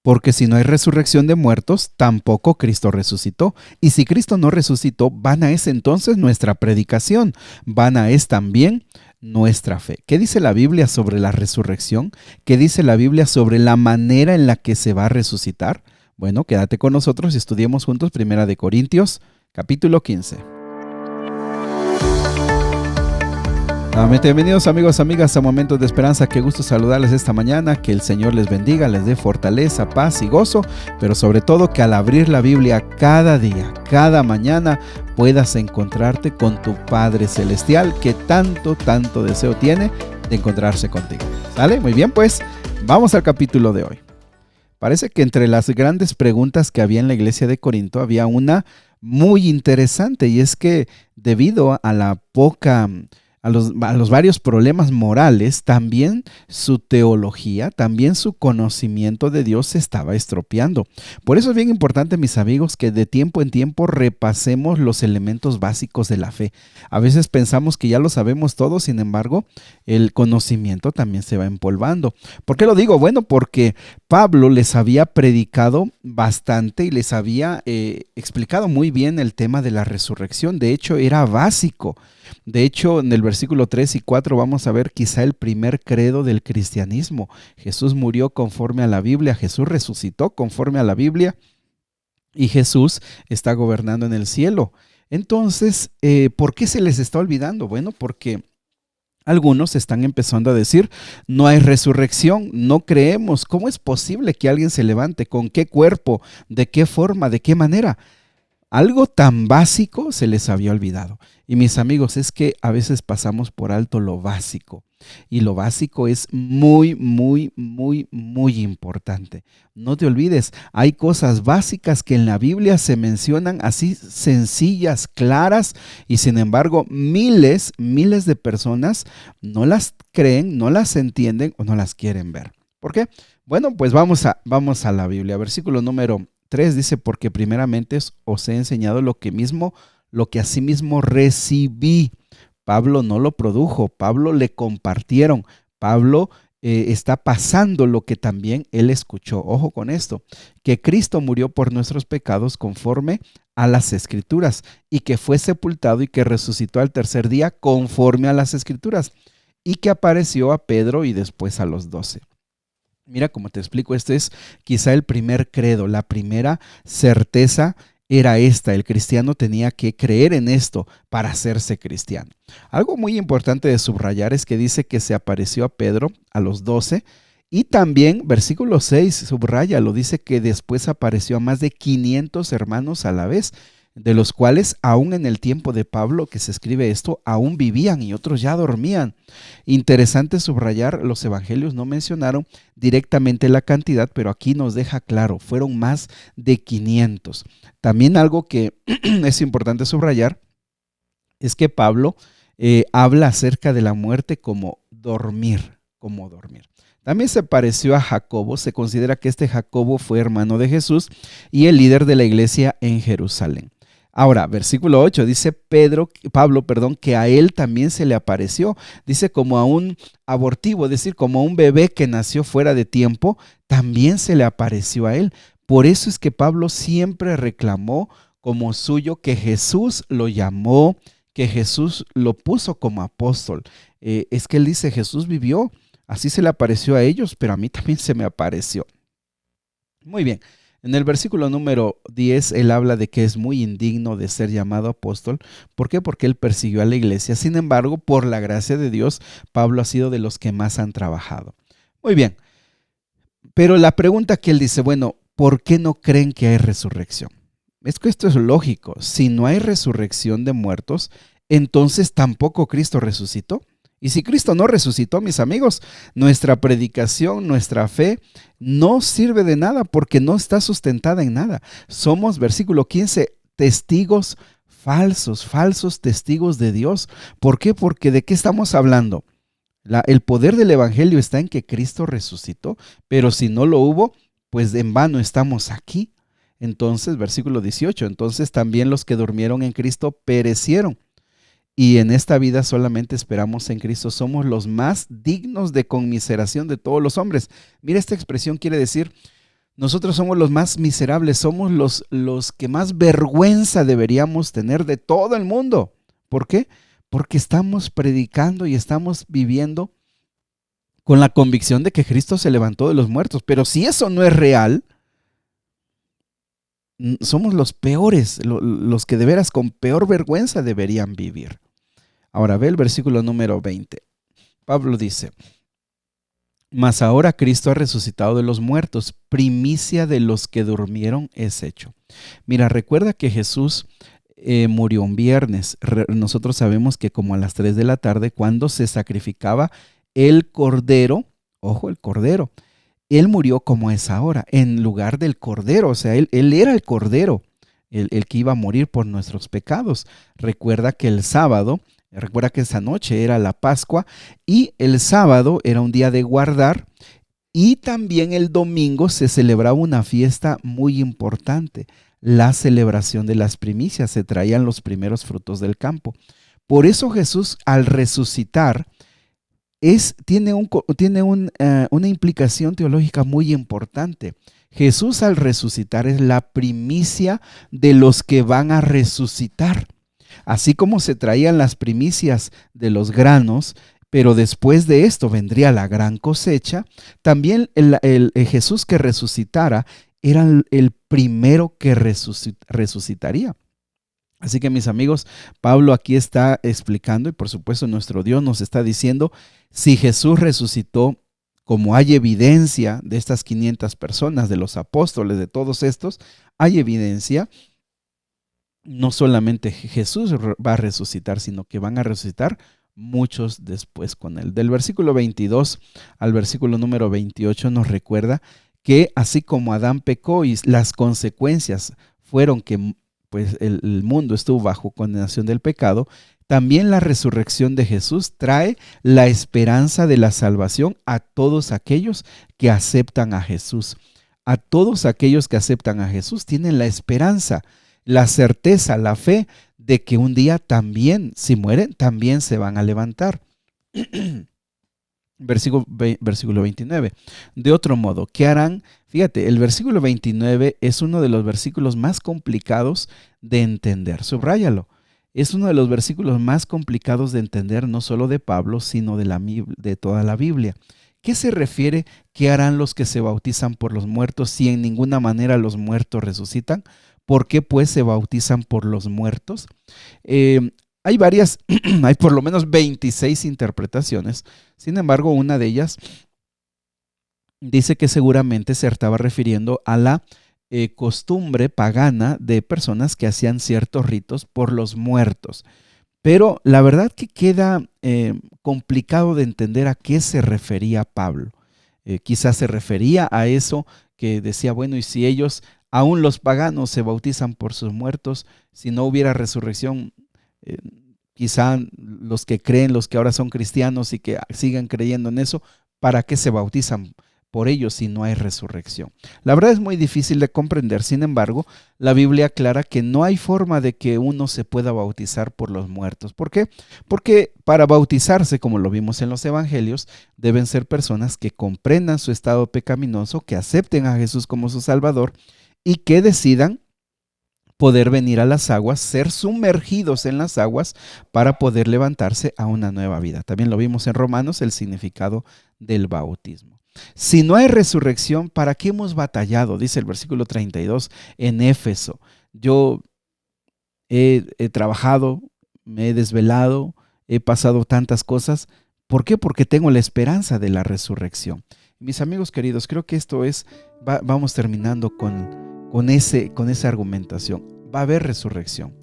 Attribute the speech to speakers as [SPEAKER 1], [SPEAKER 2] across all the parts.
[SPEAKER 1] Porque si no hay resurrección de muertos, tampoco Cristo resucitó. Y si Cristo no resucitó, vana es entonces nuestra predicación, vana es también nuestra fe. ¿Qué dice la Biblia sobre la resurrección? ¿Qué dice la Biblia sobre la manera en la que se va a resucitar? Bueno, quédate con nosotros y estudiemos juntos 1 Corintios, capítulo 15. Nuevamente bienvenidos amigos, amigas a Momentos de Esperanza. Qué gusto saludarles esta mañana, que el Señor les bendiga, les dé fortaleza, paz y gozo, pero sobre todo que al abrir la Biblia cada día, cada mañana, puedas encontrarte con tu Padre Celestial que tanto deseo tiene de encontrarse contigo. ¿Sale? Muy bien, pues vamos al capítulo de hoy. Parece que entre las grandes preguntas que había en la iglesia de Corinto había una muy interesante, y es que debido a la poca... A los varios problemas morales, también su teología, también su conocimiento de Dios se estaba estropeando. Por eso es bien importante, mis amigos, que de tiempo en tiempo repasemos los elementos básicos de la fe. A veces pensamos que ya lo sabemos todo, sin embargo, el conocimiento también se va empolvando. ¿Por qué lo digo? Bueno, porque Pablo les había predicado bastante y les había explicado muy bien el tema de la resurrección. De hecho, era básico. De hecho, en el versículo 3 y 4 vamos a ver quizá el primer credo del cristianismo. Jesús murió conforme a la Biblia, Jesús resucitó conforme a la Biblia y Jesús está gobernando en el cielo. Entonces, ¿por qué se les está olvidando? Bueno, porque algunos están empezando a decir, no hay resurrección, no creemos. ¿Cómo es posible que alguien se levante? ¿Con qué cuerpo? ¿De qué forma? ¿De qué manera? Algo tan básico se les había olvidado. Y mis amigos, es que a veces pasamos por alto lo básico. Y lo básico es muy importante. No te olvides, hay cosas básicas que en la Biblia se mencionan así sencillas, claras, y sin embargo miles de personas no las creen, no las entienden o no las quieren ver. ¿Por qué? Bueno, pues vamos a la Biblia. Versículo número 3 dice, porque primeramente os he enseñado lo que asimismo recibí. Pablo no lo produjo, Pablo le compartieron, Pablo está pasando lo que también él escuchó. Ojo con esto, que Cristo murió por nuestros pecados conforme a las Escrituras y que fue sepultado y que resucitó al tercer día conforme a las Escrituras y que apareció a Pedro y después a los 12. Mira, como te explico, este es quizá el primer credo, la primera certeza era esta. El cristiano tenía que creer en esto para hacerse cristiano. Algo muy importante de subrayar es que dice que se apareció a Pedro a los 12 y también, versículo 6, subraya, lo dice que después apareció a más de 500 hermanos a la vez, de los cuales aún en el tiempo de Pablo que se escribe esto, aún vivían y otros ya dormían. Interesante subrayar, los evangelios no mencionaron directamente la cantidad, pero aquí nos deja claro, fueron más de 500. También algo que es importante subrayar es que Pablo habla acerca de la muerte como dormir, como dormir. También se pareció a Jacobo, se considera que este Jacobo fue hermano de Jesús y el líder de la iglesia en Jerusalén. Ahora, versículo 8, dice Pablo, que a él también se le apareció. Dice como a un abortivo, es decir, como a un bebé que nació fuera de tiempo, también se le apareció a él. Por eso es que Pablo siempre reclamó como suyo que Jesús lo llamó, que Jesús lo puso como apóstol. Es que él dice, Jesús vivió, así se le apareció a ellos, pero a mí también se me apareció. Muy bien. En el versículo número 10, él habla de que es muy indigno de ser llamado apóstol. ¿Por qué? Porque él persiguió a la iglesia. Sin embargo, por la gracia de Dios, Pablo ha sido de los que más han trabajado. Muy bien. Pero la pregunta que él dice, bueno, ¿por qué no creen que hay resurrección? Es que esto es lógico. Si no hay resurrección de muertos, entonces tampoco Cristo resucitó. Y si Cristo no resucitó, mis amigos, nuestra predicación, nuestra fe no sirve de nada porque no está sustentada en nada. Somos, versículo 15, testigos falsos testigos de Dios. ¿Por qué? Porque ¿de qué estamos hablando? El poder del evangelio está en que Cristo resucitó, pero si no lo hubo, pues en vano estamos aquí. Entonces, versículo 18, entonces también los que durmieron en Cristo perecieron. Y en esta vida solamente esperamos en Cristo. Somos los más dignos de conmiseración de todos los hombres. Mira, esta expresión quiere decir, Nosotros somos los más miserables, somos los que más vergüenza deberíamos tener de todo el mundo. ¿Por qué? Porque estamos predicando y estamos viviendo con la convicción de que Cristo se levantó de los muertos. Pero si eso no es real, somos los peores, los que de veras con peor vergüenza deberían vivir. Ahora ve el versículo número 20. Pablo dice: mas ahora Cristo ha resucitado de los muertos, primicia de los que durmieron es hecho. Mira, recuerda que Jesús murió un viernes. Nosotros sabemos que como a las 3 de la tarde, cuando se sacrificaba el cordero, ojo, el cordero, Él murió como es ahora, en lugar del cordero. O sea, Él era el cordero, el que iba a morir por nuestros pecados. Recuerda que el sábado, recuerda que esa noche era la Pascua y el sábado era un día de guardar, y también el domingo se celebraba una fiesta muy importante, la celebración de las primicias. Se traían los primeros frutos del campo. Por eso Jesús, al resucitar, tiene una implicación teológica muy importante. Jesús, al resucitar, es la primicia de los que van a resucitar. Así como se traían las primicias de los granos, pero después de esto vendría la gran cosecha, también el Jesús que resucitara era el primero que resucitaría. Así que, mis amigos, Pablo aquí está explicando, y por supuesto nuestro Dios nos está diciendo, si Jesús resucitó, como hay evidencia de estas 500 personas, de los apóstoles, de todos estos, hay evidencia. No solamente Jesús va a resucitar, sino que van a resucitar muchos después con él. Del versículo 22 al versículo número 28 nos recuerda que así como Adán pecó y las consecuencias fueron que pues, el mundo estuvo bajo condenación del pecado, también la resurrección de Jesús trae la esperanza de la salvación a todos aquellos que aceptan a Jesús. A todos aquellos que aceptan a Jesús tienen la esperanza, la certeza, la fe de que un día también, si mueren, también se van a levantar. Versículo 29. De otro modo, ¿qué harán? Fíjate, el versículo 29 es uno de los versículos más complicados de entender. Subráyalo. Es uno de los versículos más complicados de entender, no solo de Pablo, sino de toda la Biblia. ¿Qué se refiere? ¿Qué harán los que se bautizan por los muertos si en ninguna manera los muertos resucitan? ¿Por qué pues se bautizan por los muertos? Hay varias, hay por lo menos 26 interpretaciones. Sin embargo, una de ellas dice que seguramente se estaba refiriendo a la costumbre pagana de personas que hacían ciertos ritos por los muertos. Pero la verdad que queda complicado de entender a qué se refería Pablo. Quizás se refería a eso que decía, bueno, y si ellos, aún los paganos, se bautizan por sus muertos, si no hubiera resurrección, quizá los que creen, los que ahora son cristianos y que sigan creyendo en eso, ¿para qué se bautizan por ellos si no hay resurrección? La verdad es muy difícil de comprender. Sin embargo, la Biblia aclara que no hay forma de que uno se pueda bautizar por los muertos. ¿Por qué? Porque para bautizarse, como lo vimos en los evangelios, deben ser personas que comprendan su estado pecaminoso, que acepten a Jesús como su Salvador y que decidan poder venir a las aguas, ser sumergidos en las aguas para poder levantarse a una nueva vida. También lo vimos en Romanos, el significado del bautismo. Si no hay resurrección, ¿para qué hemos batallado? Dice el versículo 32 en Éfeso. Yo he trabajado, me he desvelado, he pasado tantas cosas. ¿Por qué? Porque tengo la esperanza de la resurrección. Mis amigos queridos, creo que esto es, vamos terminando con esa argumentación. Va a haber resurrección.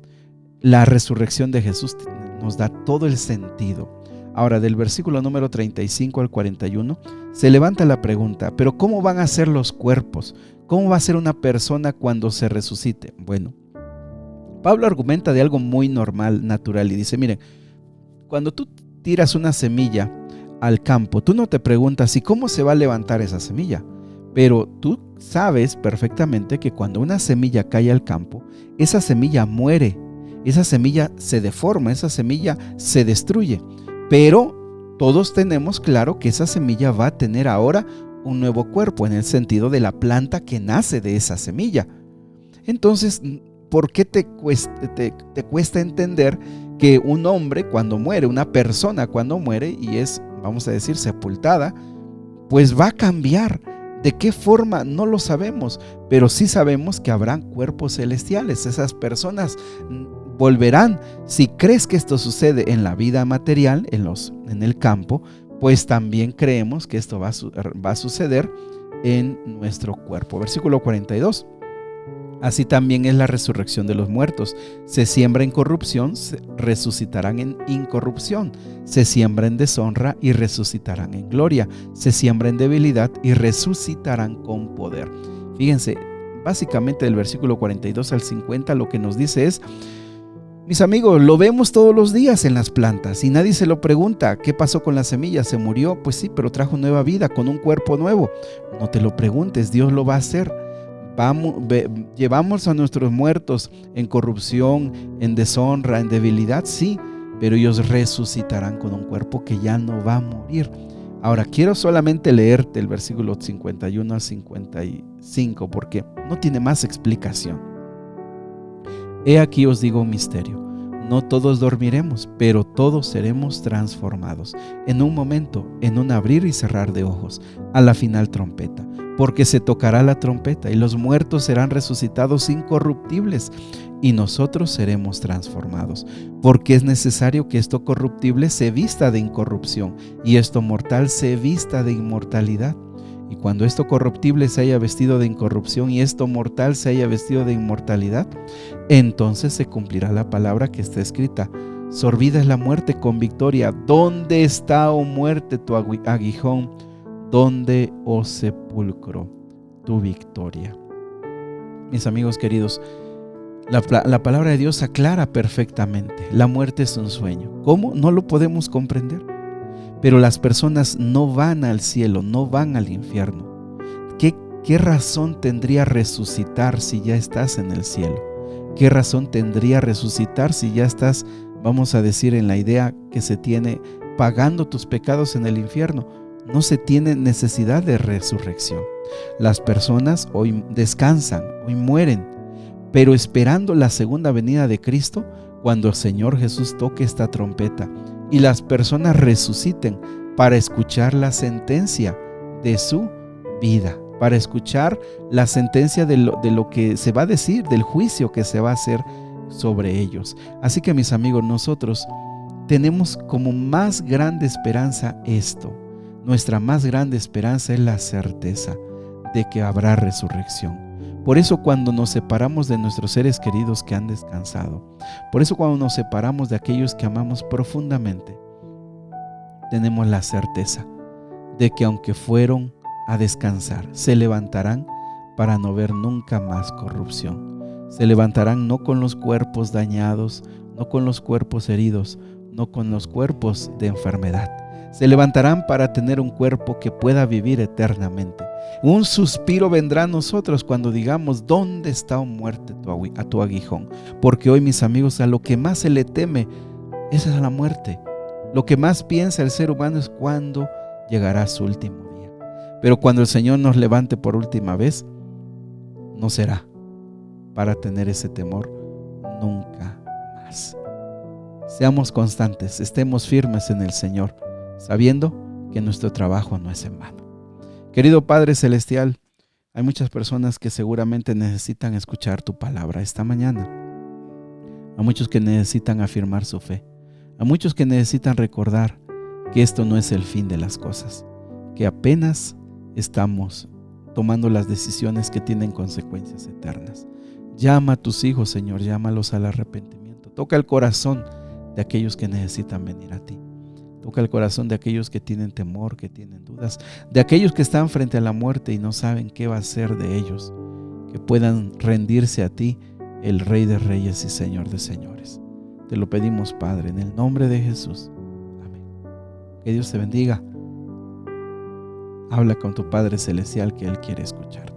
[SPEAKER 1] La resurrección de Jesús nos da todo el sentido. Ahora, del versículo número 35 al 41, se levanta la pregunta, ¿pero cómo van a ser los cuerpos? ¿Cómo va a ser una persona cuando se resucite? Bueno, Pablo argumenta de algo muy normal, natural, y dice, miren, cuando tú tiras una semilla al campo, tú no te preguntas, ¿y cómo se va a levantar esa semilla? Pero tú sabes perfectamente que cuando una semilla cae al campo, esa semilla muere, esa semilla se deforma, esa semilla se destruye. Pero todos tenemos claro que esa semilla va a tener ahora un nuevo cuerpo, en el sentido de la planta que nace de esa semilla. Entonces, ¿por qué te cuesta entender que un hombre cuando muere, una persona cuando muere y es, vamos a decir, sepultada, pues va a cambiar? ¿De qué forma? No lo sabemos, pero sí sabemos que habrán cuerpos celestiales. Esas personas volverán. Si crees que esto sucede en la vida material, en el campo, pues también creemos que esto va a suceder en nuestro cuerpo. Versículo 42. Así también es la resurrección de los muertos. Se siembra en corrupción, resucitarán en incorrupción. Se siembra en deshonra y resucitarán en gloria. Se siembra en debilidad y resucitarán con poder. Fíjense, básicamente del versículo 42 al 50 lo que nos dice es: mis amigos, lo vemos todos los días en las plantas y nadie se lo pregunta. ¿Qué pasó con la semilla? ¿Se murió? Pues sí, pero trajo nueva vida con un cuerpo nuevo. No te lo preguntes, Dios lo va a hacer. Llevamos a nuestros muertos en corrupción, en deshonra, en debilidad, sí, pero ellos resucitarán con un cuerpo que ya no va a morir. Ahora, quiero solamente leerte el versículo 51 al 55 porque no tiene más explicación. He aquí os digo un misterio. No todos dormiremos, pero todos seremos transformados. En un momento, en un abrir y cerrar de ojos, a la final trompeta. Porque se tocará la trompeta y los muertos serán resucitados incorruptibles y nosotros seremos transformados. Porque es necesario que esto corruptible se vista de incorrupción y esto mortal se vista de inmortalidad. Y cuando esto corruptible se haya vestido de incorrupción y esto mortal se haya vestido de inmortalidad, entonces se cumplirá la palabra que está escrita: sorbida es la muerte con victoria. ¿Dónde está, oh muerte, tu aguijón? ¿Dónde, oh sepulcro, tu victoria? Mis amigos queridos, la palabra de Dios aclara perfectamente. La muerte es un sueño. ¿Cómo? No lo podemos comprender. Pero las personas no van al cielo, no van al infierno. ¿Qué razón tendría resucitar si ya estás en el cielo? ¿Qué razón tendría resucitar si ya estás, vamos a decir, en la idea que se tiene, pagando tus pecados en el infierno? No se tiene necesidad de resurrección. Las personas hoy descansan, hoy mueren, pero esperando la segunda venida de Cristo, cuando el Señor Jesús toque esta trompeta y las personas resuciten para escuchar la sentencia de su vida, para escuchar la sentencia de lo que se va a decir, del juicio que se va a hacer sobre ellos. Así que, mis amigos, nosotros tenemos como más grande esperanza esto. Nuestra más grande esperanza es la certeza de que habrá resurrección. Por eso cuando nos separamos de nuestros seres queridos que han descansado, por eso cuando nos separamos de aquellos que amamos profundamente, tenemos la certeza de que aunque fueron a descansar, se levantarán para no ver nunca más corrupción. Se levantarán no con los cuerpos dañados, no con los cuerpos heridos, no con los cuerpos de enfermedad. Se levantarán para tener un cuerpo que pueda vivir eternamente. Un suspiro vendrá a nosotros cuando digamos: ¿dónde está, oh muerte, a tu aguijón? Porque hoy, mis amigos, a lo que más se le teme es a la muerte. Lo que más piensa el ser humano es cuándo llegará su último día. Pero cuando el Señor nos levante por última vez, no será para tener ese temor nunca más. Seamos constantes, estemos firmes en el Señor, sabiendo que nuestro trabajo no es en vano. Querido Padre Celestial, hay muchas personas que seguramente necesitan escuchar tu palabra esta mañana. A muchos que necesitan afirmar su fe. A muchos que necesitan recordar que esto no es el fin de las cosas, que apenas estamos tomando las decisiones que tienen consecuencias eternas. Llama a tus hijos, Señor, llámalos al arrepentimiento. Toca el corazón de aquellos que necesitan venir a ti. Toca el corazón de aquellos que tienen temor, que tienen dudas, de aquellos que están frente a la muerte y no saben qué va a ser de ellos, que puedan rendirse a ti, el Rey de Reyes y Señor de Señores. Te lo pedimos, Padre, en el nombre de Jesús. Amén. Que Dios te bendiga. Habla con tu Padre Celestial, que Él quiere escuchar.